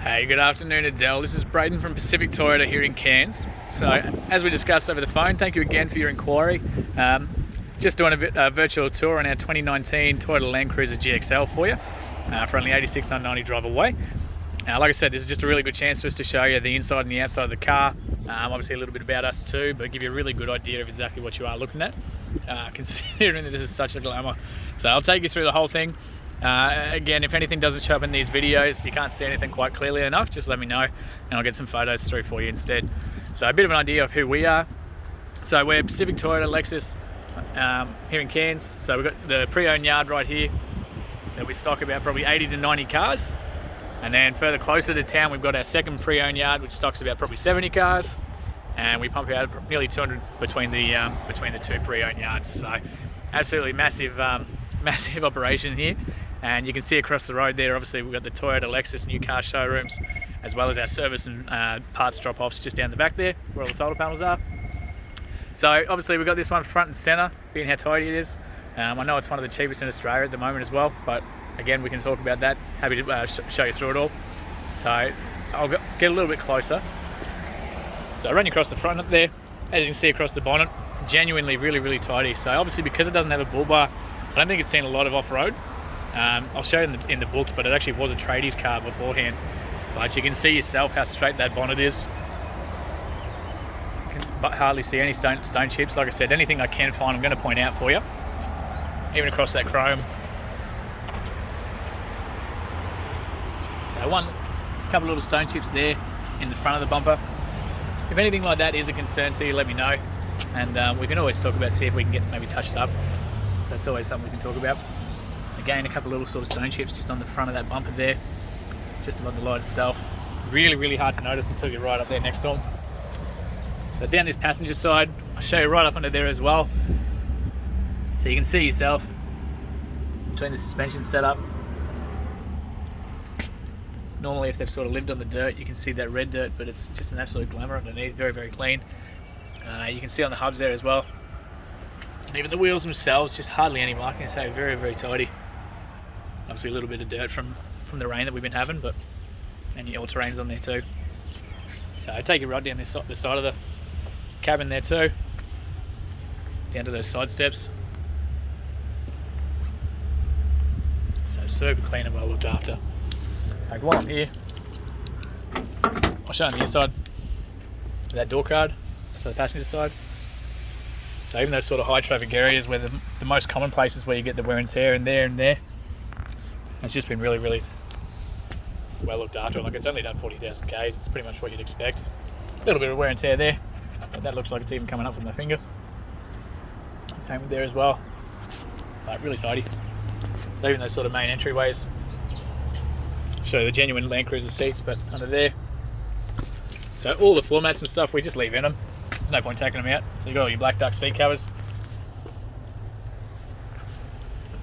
Hey, good afternoon, Adele. This is Braden from Pacific Toyota here in Cairns. So, as we discussed over the phone, thank you again for your inquiry. Just doing a virtual tour on our 2019 Toyota Landcruiser GXL for you for only $86,990 drive away. Like I said, this is just a really good chance for us to show you the inside and the outside of the car. Obviously, a little bit about us too, but give you a really good idea of exactly what you are looking at, considering that this is such a glamour. So, I'll take you through the whole thing. Again, if anything doesn't show up in these videos, you can't see anything quite clearly enough, just let me know and I'll get some photos through for you instead. So a bit of an idea of who we are. So we're Pacific Toyota Lexus here in Cairns. So we've got the pre-owned yard right here that we stock about probably 80 to 90 cars. And then further closer to town, we've got our second pre-owned yard, which stocks about probably 70 cars. And we pump out nearly 200 between the two pre-owned yards. So absolutely massive operation here. And you can see across the road there, obviously we've got the Toyota Lexus new car showrooms, as well as our service and parts drop-offs just down the back there, where all the solar panels are. So obviously we've got this one front and center, being how tidy it is. I know it's one of the cheapest in Australia at the moment as well, but again, we can talk about that. Happy to show you through it all. So I'll get a little bit closer. So I run you across the front up there. As you can see across the bonnet, genuinely really tidy. So obviously because it doesn't have a bull bar, I don't think it's seen a lot of off-road. I'll show you in the books, but it actually was a tradies car beforehand. But you can see yourself how straight that bonnet is. You can hardly see any stone chips. Like I said, anything I can find, I'm going to point out for you. Even across that chrome. So couple little stone chips there in the front of the bumper. If anything like that is a concern to you, let me know. And we can always talk about, see if we can get maybe touched up. That's always something we can talk about. Again, a couple of little sort of stone chips just on the front of that bumper there, just above the light itself. Really hard to notice until you're right up there next to them. So down this passenger side, I'll show you right up under there as well. So you can see yourself between the suspension setup. Normally if they've sort of lived on the dirt, you can see that red dirt, but it's just an absolute glamour underneath, very clean. You can see on the hubs there as well. And even the wheels themselves, just hardly any marking, so very tidy. Obviously a little bit of dirt from the rain that we've been having, but and all terrain's on there too. So I take you right down the side of the cabin there too, down to those side steps. So super clean and well looked after. Like one up here, I'll show you on the inside, that door card, so the passenger side. So even those sort of high traffic areas where the most common places where you get the wear and tear and there, it's just been really well looked after. Like it's only done 40,000 Ks, it's pretty much what you'd expect. A little bit of wear and tear there, but that looks like it's even coming up from the finger. Same with there as well, like really tidy. So even those sort of main entryways, show the genuine Landcruiser seats, but under there. So all the floor mats and stuff we just leave in them. There's no point taking them out. So you've got all your black duck seat covers.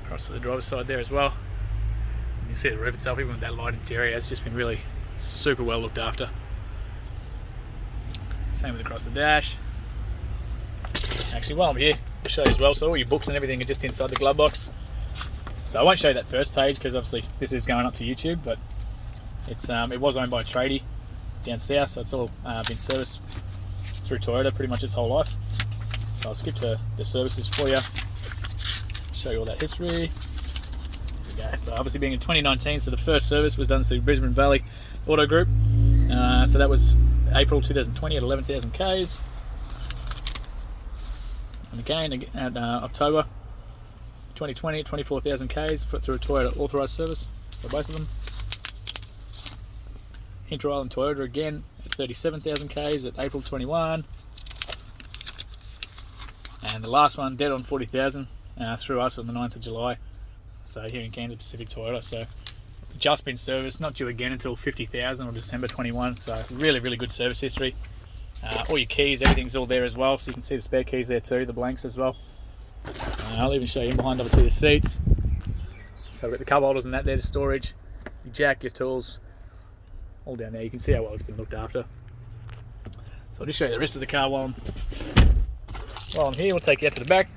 Across to the driver's side there as well. You can see the roof itself, even with that light interior, it's just been really super well looked after. Same with across the dash. Actually, while I'm here, I'll show you as well. So all your books and everything are just inside the glove box. So I won't show you that first page because obviously this is going up to YouTube, but it was owned by a tradie down south, so it's all been serviced through Toyota pretty much its whole life. So I'll skip to the services for you, show you all that history. There we go. So obviously being in 2019, so the first service was done through Brisbane Valley Auto Group. So that was April 2020 at 11,000 Ks. And again at October 2020 at 24,000 Ks through a Toyota authorised service. So both of them. Hinter Island Toyota again at 37,000 Ks at April 21. And the last one dead on 40,000 through us on the 9th of July. So here in Cairns, Pacific Toyota. So just been serviced, not due again until 50,000 or December 21. So really good service history. All your keys, everything's all there as well. So you can see the spare keys there too, the blanks as well. I'll even show you in behind, obviously, the seats. So we've got the cup holders and that there, the storage, your jack, your tools, all down there. You can see how well it's been looked after. So I'll just show you the rest of the car while I'm here. We'll take you out to the back.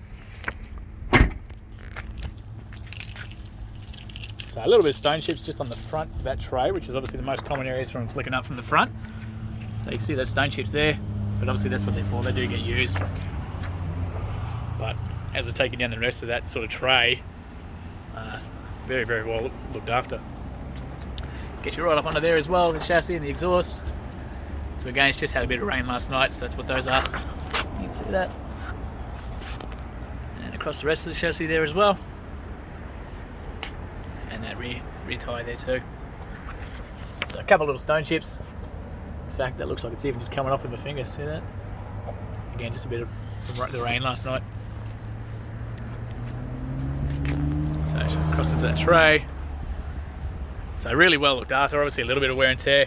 So So a little bit of stone chips just on the front of that tray, which is obviously the most common areas from flicking up from the front. So you can see those stone chips there, but obviously that's what they're for, they do get used. But as I take you down the rest of that sort of tray, very, very well looked after. Get you right up under there as well, the chassis and the exhaust. So again, it's just had a bit of rain last night, so that's what those are. You can see that. And across the rest of the chassis there as well. And that rear tyre there too. So a couple of little stone chips. In fact, that looks like it's even just coming off with my finger, see that? Again, just a bit of the rain last night. So across into that tray. So really well looked after, obviously a little bit of wear and tear.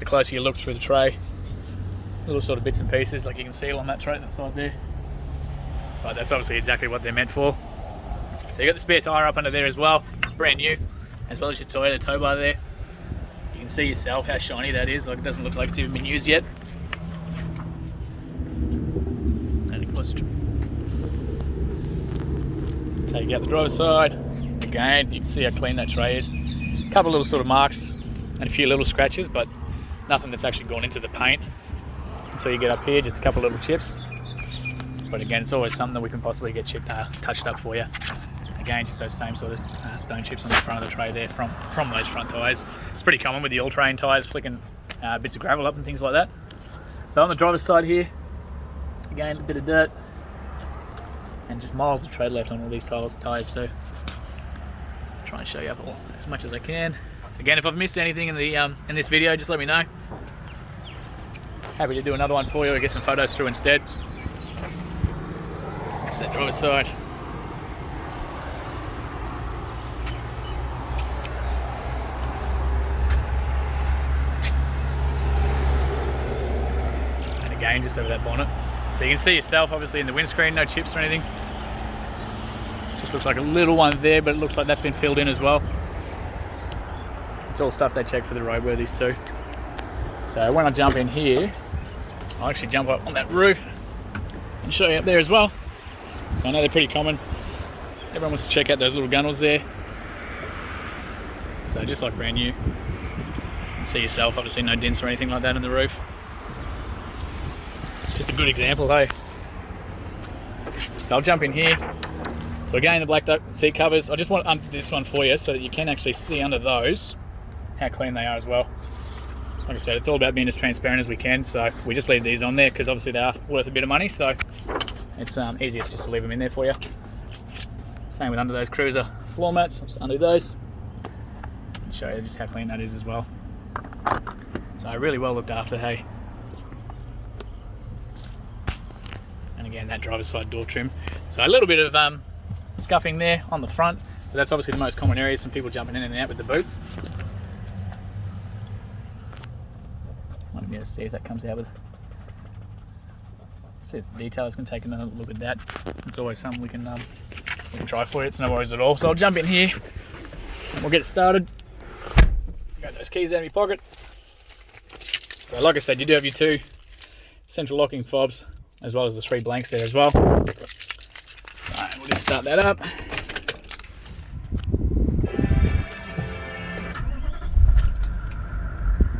The closer you look through the tray, little sort of bits and pieces like you can see on that tray, that side there. But that's obviously exactly what they're meant for. So you got the spare tyre up under there as well, brand new, as well as your Toyota tow bar there. You can see yourself how shiny that is, like it doesn't look like it's even been used yet. And of course, take out the driver's side. Again, you can see how clean that tray is. A couple of little sort of marks and a few little scratches, but nothing that's actually gone into the paint. Until you get up here, just a couple of little chips. But again, it's always something that we can possibly get touched up for you. Again, just those same sort of stone chips on the front of the tray there from those front tyres. It's pretty common with the all-terrain tyres flicking bits of gravel up and things like that. So on the driver's side here, again, a bit of dirt and just miles of tread left on all these tyres. So try and show you up as much as I can. Again, if I've missed anything in the in this video, just let me know. Happy to do another one for you or get some photos through instead. Just that driver's side. And again, just over that bonnet. So you can see yourself, obviously, in the windscreen, no chips or anything. Just looks like a little one there, but it looks like that's been filled in as well. It's all stuff they check for the roadworthies too. So when I jump in here, I'll actually jump up on that roof and show you up there as well. So I know they're pretty common. Everyone wants to check out those little gunnels there. So just like brand new. You can see yourself, obviously no dents or anything like that in the roof. Just a good example, hey? So I'll jump in here. So again, the black seat covers, I just want this one for you so that you can actually see under those how clean they are as well. Like I said, it's all about being as transparent as we can, so we just leave these on there because obviously they are worth a bit of money, so it's easiest just to leave them in there for you. Same with under those cruiser floor mats, I'll just undo those and show you just how clean that is as well. So really well looked after, hey. And again, that driver's side door trim. So a little bit of scuffing there on the front, but that's obviously the most common area, some people jumping in and out with the boots. Might be able to see if that comes out with. See the detail. It's going to take another look at that. It's always something we can try for you. It's no worries at all. So I'll jump in here and we'll get it started. Got those keys out of my pocket. So like I said, you do have your 2 central locking fobs as well as the 3 blanks there as well. Alright, we'll just start that up.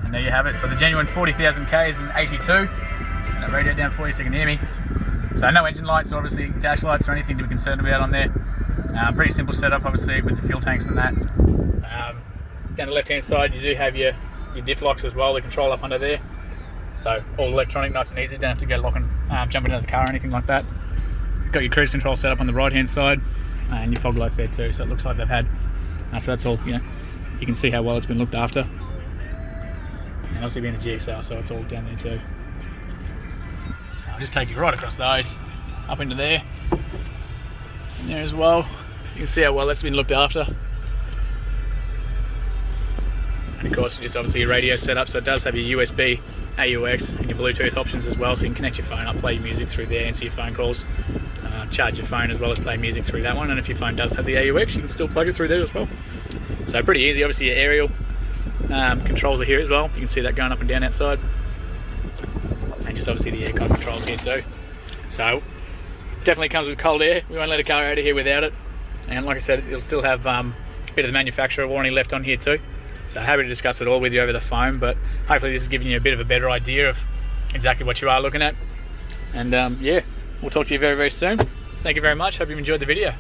And there you have it. So the genuine 40,000 Ks in 82. Just going to radio it down for you so you can hear me. So no engine lights, obviously dash lights or anything to be concerned about on there. Pretty simple setup, obviously, with the fuel tanks and that. Down the left-hand side, you do have your diff locks as well, the control up under there. So all electronic, nice and easy. Don't have to go locking, jumping into the car or anything like that. Got your cruise control set up on the right-hand side, and your fog lights there too. So it looks like they've had. So that's all. You can see how well it's been looked after. And obviously being the GXL, so it's all down there too. So I'll just take you right across those, up into there, and there as well. You can see how well that's been looked after. And of course, just obviously your radio setup, so it does have your USB, AUX, and your Bluetooth options as well, so you can connect your phone up, play your music through there, answer your phone calls, charge your phone as well as play music through that one. And if your phone does have the AUX, you can still plug it through there as well. So pretty easy. Obviously your aerial controls are here as well. You can see that going up and down outside, and just obviously the aircon controls here too. So definitely comes with cold air. We won't let a car out of here without it. And like I said, it'll still have a bit of the manufacturer warranty left on here too. So happy to discuss it all with you over the phone, but hopefully this is giving you a bit of a better idea of exactly what you are looking at. And yeah, we'll talk to you very, very soon. Thank you very much. Hope you enjoyed the video.